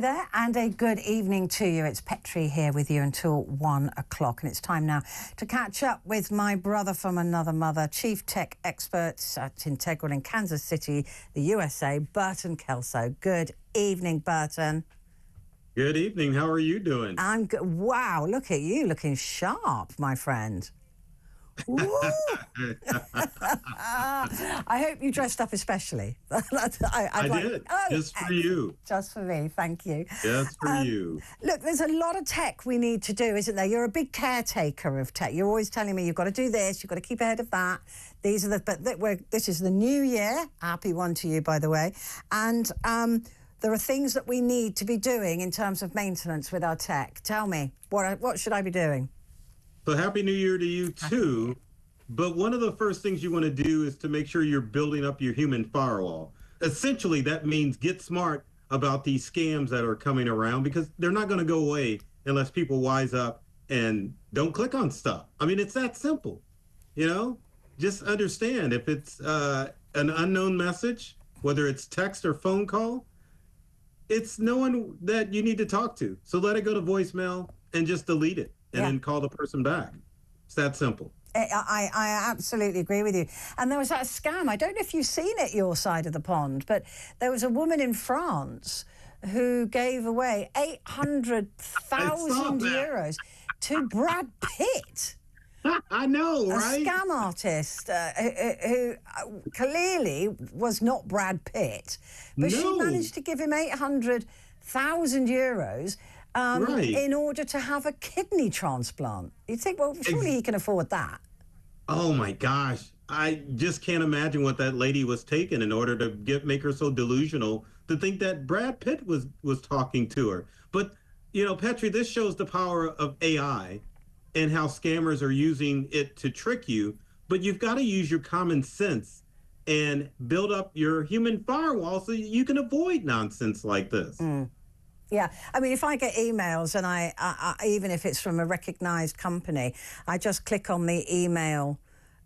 There and a good evening to you. It's Petri here with you until 1 o'clock, and it's time now to catch up with my brother from another mother, Chief Tech Expert at Integral in Kansas City, the USA, Burton Kelso. Good evening, Burton. Good evening. How are you doing? I'm good. Wow, look at you looking sharp, my friend. I hope you dressed up especially. I did. Just for you. Just for me, thank you. Just for you. Look, there's a lot of tech we need to do, isn't there? You're a big caretaker of tech. You're always telling me you've got to do this, you've got to keep ahead of that. These are this is the new year. Happy one to you, by the way. And there are things that we need to be doing in terms of maintenance with our tech. Tell me, what should I be doing? So Happy New Year to you too. But one of the first things you want to do is to make sure you're building up your human firewall. Essentially, that means get smart about these scams that are coming around, because they're not going to go away unless people wise up and don't click on stuff. I mean, it's that simple. You know, just understand if it's an unknown message, whether it's text or phone call, it's no one that you need to talk to. So let it go to voicemail and just delete it and then call the person back. It's that simple. I absolutely agree with you. And there was that scam. I don't know if you've seen it your side of the pond, but there was a woman in France who gave away 800,000 euros to Brad Pitt. I know, right? A scam artist who clearly was not Brad Pitt, but she managed to give him 800,000 euros in order to have a kidney transplant. You'd think, well, surely he can afford that. Oh my gosh. I just can't imagine what that lady was taking in order to make her so delusional to think that Brad Pitt was talking to her. But, you know, Petri, this shows the power of AI and how scammers are using it to trick you. But you've got to use your common sense and build up your human firewall so you can avoid nonsense like this. Yeah, I mean, if I get emails and I even if it's from a recognised company, I just click on the email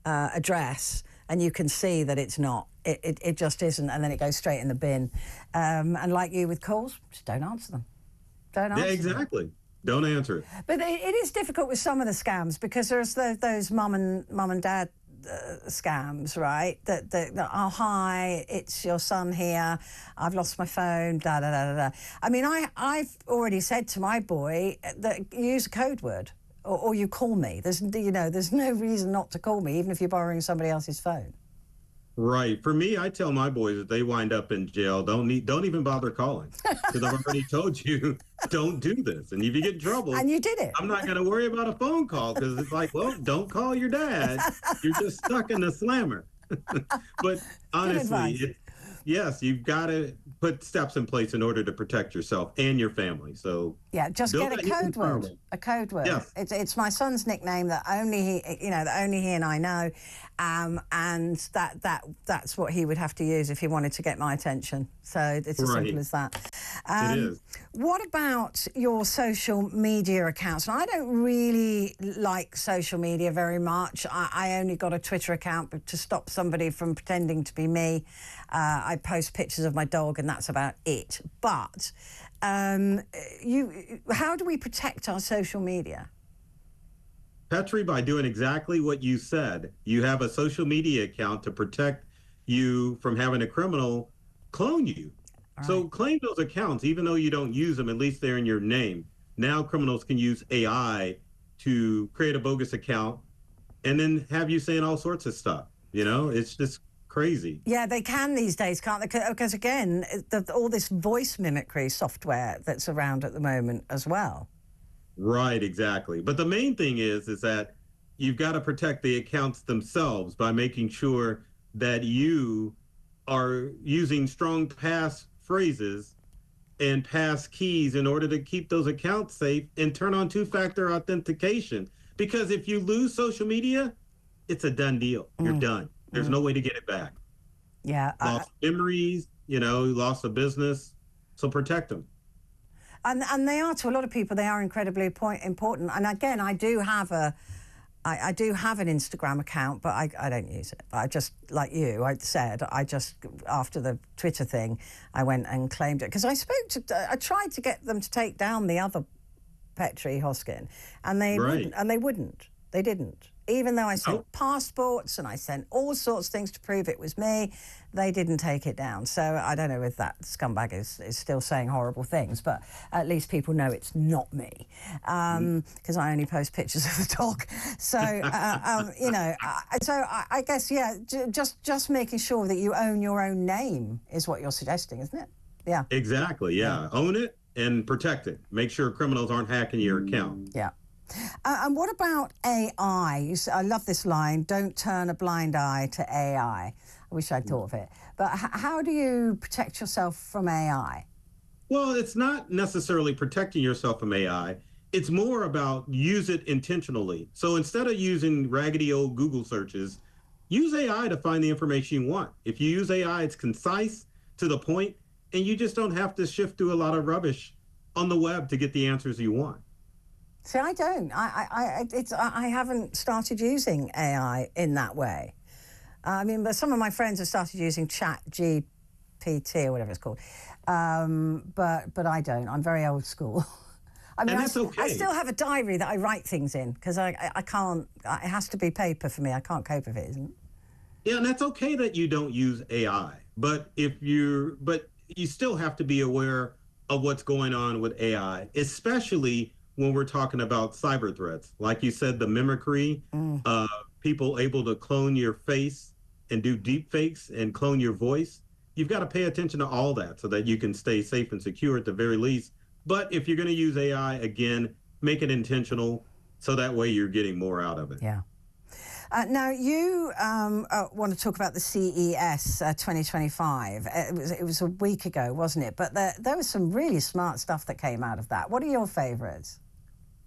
address and you can see that it's not. It just isn't, and then it goes straight in the bin. And like you with calls, just don't answer them. Don't answer them. Exactly. Don't answer it. But it is difficult with some of the scams because there's those mum and dad scams, right? That oh, hi, it's your son here, I've lost my phone, da da da da. I mean, I've already said to my boy that use a code word or you call me. There's no reason not to call me, even if you're borrowing somebody else's phone. Right. For me, I tell my boys that they wind up in jail, don't even bother calling, because I've already told you, don't do this. And if you get in trouble, and you did it, I'm not going to worry about a phone call, because it's like, well, don't call your dad. You're just stuck in the slammer. But honestly, yes, you've got to put steps in place in order to protect yourself and your family. So yeah, just get a code word. A code word. Yes. It's my son's nickname that only he and I know, and that's what he would have to use if he wanted to get my attention. So it's as simple as that. It is. What about your social media accounts? Now, I don't really like social media very much. I only got a Twitter account to stop somebody from pretending to be me. I post pictures of my dog, and that's about it. But how do we protect our social media? Petri, by doing exactly what you said. You have a social media account to protect you from having a criminal clone you. Right. So claim those accounts, even though you don't use them, at least they're in your name. Now criminals can use AI to create a bogus account and then have you saying all sorts of stuff. You know, it's just crazy. Yeah, they can these days, can't they? Because again, all this voice mimicry software that's around at the moment as well. Right, exactly. But the main thing is that you've got to protect the accounts themselves by making sure that you are using strong pass phrases and pass keys in order to keep those accounts safe, and turn on two-factor authentication. Because if you lose social media, it's a done deal. You're done. There's no way to get it back. Yeah. Lost memories, loss of business. So protect them. And they are, to a lot of people, they are incredibly important. And again, I do have a I do have an Instagram account, but I don't use it. I just, like you, I said, I just, after the Twitter thing, I went and claimed it. Because I tried to get them to take down the other Petri Hoskin, and they wouldn't. They didn't. Even though I sent passports and I sent all sorts of things to prove it was me, they didn't take it down. So I don't know if that scumbag is still saying horrible things, but at least people know it's not me, because I only post pictures of the dog. So, you know, I guess, yeah, just making sure that you own your own name is what you're suggesting, isn't it? Yeah. Exactly, yeah. Own it and protect it. Make sure criminals aren't hacking your account. Yeah. And what about AI? I love this line, don't turn a blind eye to AI. I wish I'd thought of it. But how do you protect yourself from AI? Well, it's not necessarily protecting yourself from AI. It's more about use it intentionally. So instead of using raggedy old Google searches, use AI to find the information you want. If you use AI, it's concise, to the point, and you just don't have to shift through a lot of rubbish on the web to get the answers you want. See, I don't. I haven't started using AI in that way. I mean, but some of my friends have started using Chat GPT or whatever it's called. But I don't. I'm very old school. I mean, And that's okay. I still have a diary that I write things in because I can't. It has to be paper for me. I can't cope with it, isn't it? Yeah, and that's okay that you don't use AI. But you still have to be aware of what's going on with AI, especially when we're talking about cyber threats. Like you said, the mimicry, people able to clone your face and do deep fakes and clone your voice. You've got to pay attention to all that so that you can stay safe and secure at the very least. But if you're going to use AI, again, make it intentional so that way you're getting more out of it. Yeah. Now, you want to talk about the CES 2025. It was a week ago, wasn't it? But there was some really smart stuff that came out of that. What are your favorites?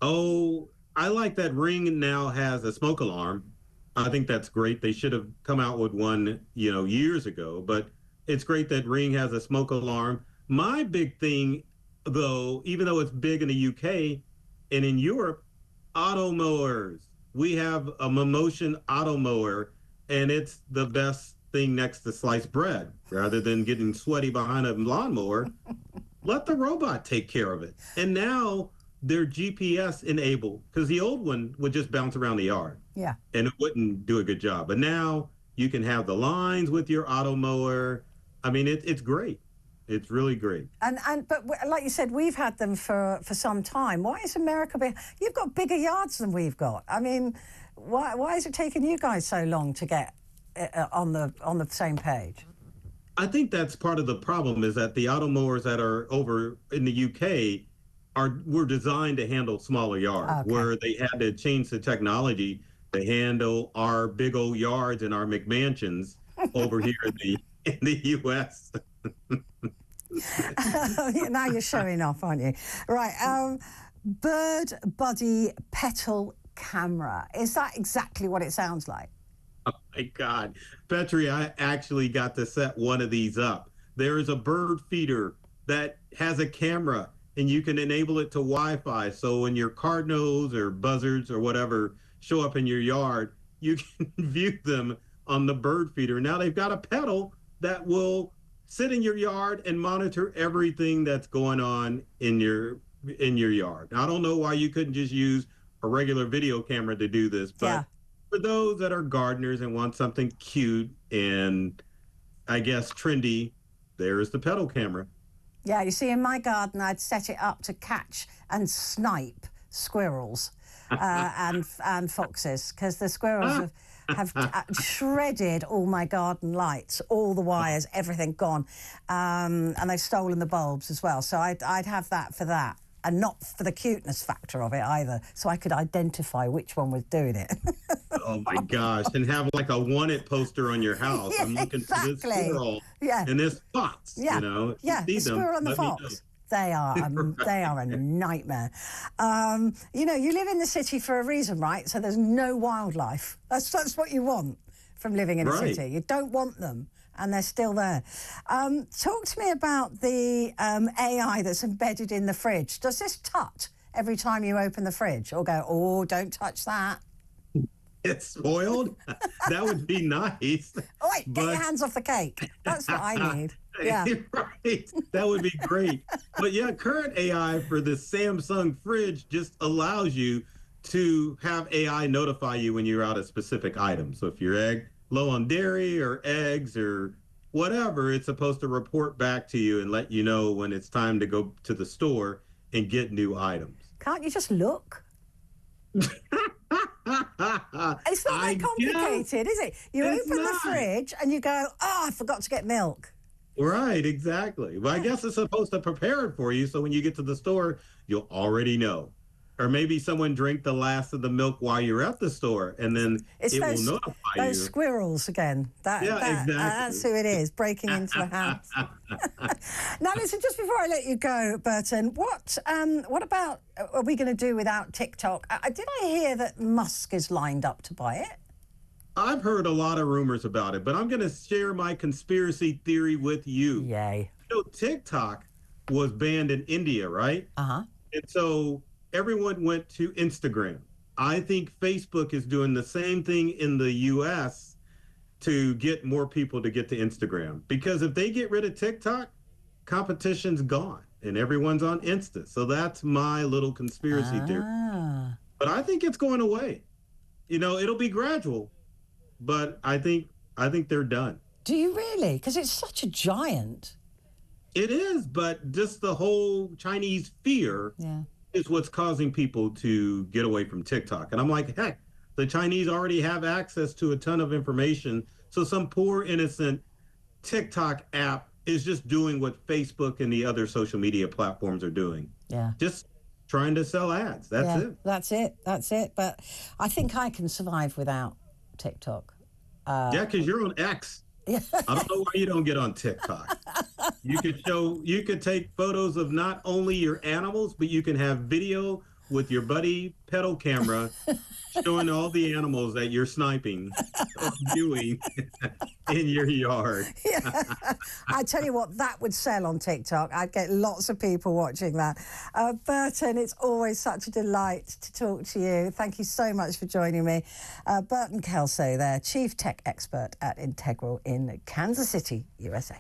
Oh, I like that Ring now has a smoke alarm. I think that's great. They should have come out with one, years ago. But it's great that Ring has a smoke alarm. My big thing, though, even though it's big in the UK and in Europe, auto mowers. We have a Motion auto mower, and it's the best thing next to sliced bread. Rather than getting sweaty behind a lawnmower, let the robot take care of it. And now they're GPS enabled, because the old one would just bounce around the yard. Yeah. And it wouldn't do a good job. But now you can have the lines with your auto mower. I mean, it's great. It's really great. But like you said, we've had them for some time. Why is America you've got bigger yards than we've got. I mean, why is it taking you guys so long to get on the same page? I think that's part of the problem, is that the auto mowers that are over in the UK were designed to handle smaller yards, where they had to change the technology to handle our big old yards and our McMansions over here in the US. Now you're showing off, aren't you? Right. Bird Buddy Petal Camera. Is that exactly what it sounds like? Oh my God. Petri, I actually got to set one of these up. There is a bird feeder that has a camera, and you can enable it to Wi-Fi. So when your cardinals or buzzards or whatever show up in your yard, you can view them on the bird feeder. Now they've got a pedal that will sit in your yard and monitor everything that's going on in your yard. Now, I don't know why you couldn't just use a regular video camera to do this, but for those that are gardeners and want something cute and, I guess, trendy, there's the pedal camera. Yeah, you see, in my garden, I'd set it up to catch and snipe squirrels and foxes, because the squirrels have shredded all my garden lights, all the wires, everything gone, and they've stolen the bulbs as well. So I'd have that for that, and not for the cuteness factor of it either, so I could identify which one was doing it. Oh my gosh, and have like a wanted poster on your house. I'm looking for this squirrel and this fox, the squirrel and the fox. They are a nightmare. You live in the city for a reason, right? So there's no wildlife. That's what you want from living in a city. You don't want them, and they're still there. Talk to me about the AI that's embedded in the fridge. Does this tut every time you open the fridge, or go, oh, don't touch that? it's spoiled. That would be nice. Oh, wait, get your hands off the cake. That's what I need. Yeah. Right. That would be great. But yeah, current AI for the Samsung fridge just allows you to have AI notify you when you're out of specific items. So if your egg low on dairy or eggs or whatever, it's supposed to report back to you and let you know when it's time to go to the store and get new items. Can't you just look? It's not that complicated, is it? You open the fridge and you go, oh, I forgot to get milk. Right, exactly. Well, I guess it's supposed to prepare it for you, so when you get to the store, you'll already know. Or maybe someone drank the last of the milk while you're at the store, and then it will notify you. Those squirrels again. Exactly. That's who it is, breaking into the house. Now, listen, just before I let you go, Burton, what about, are we going to do without TikTok? Did I hear that Musk is lined up to buy it? I've heard a lot of rumors about it, but I'm going to share my conspiracy theory with you. Yay. You know, TikTok was banned in India, right? Uh-huh. And so everyone went to Instagram. I think Facebook is doing the same thing in the US to get more people to get to Instagram. Because if they get rid of TikTok, competition's gone and everyone's on Insta. So that's my little conspiracy theory. But I think it's going away. You know, it'll be gradual, but I think they're done. Do you really? Because it's such a giant. It is, but just the whole Chinese fear is what's causing people to get away from TikTok. And I'm like, heck, the Chinese already have access to a ton of information. So some poor, innocent TikTok app is just doing what Facebook and the other social media platforms are doing. Yeah. Just trying to sell ads. That's it. That's it. But I think I can survive without TikTok. Yeah, because you're on X. I don't know why you don't get on TikTok. You could take photos of not only your animals, but you can have video with your buddy pedal camera showing all the animals that you're sniping or viewing in your yard. Yeah. I tell you what, that would sell on TikTok. I'd get lots of people watching that. Burton, it's always such a delight to talk to you. Thank you so much for joining me. Burton Kelso there, Chief Tech Expert at Integral in Kansas City, USA.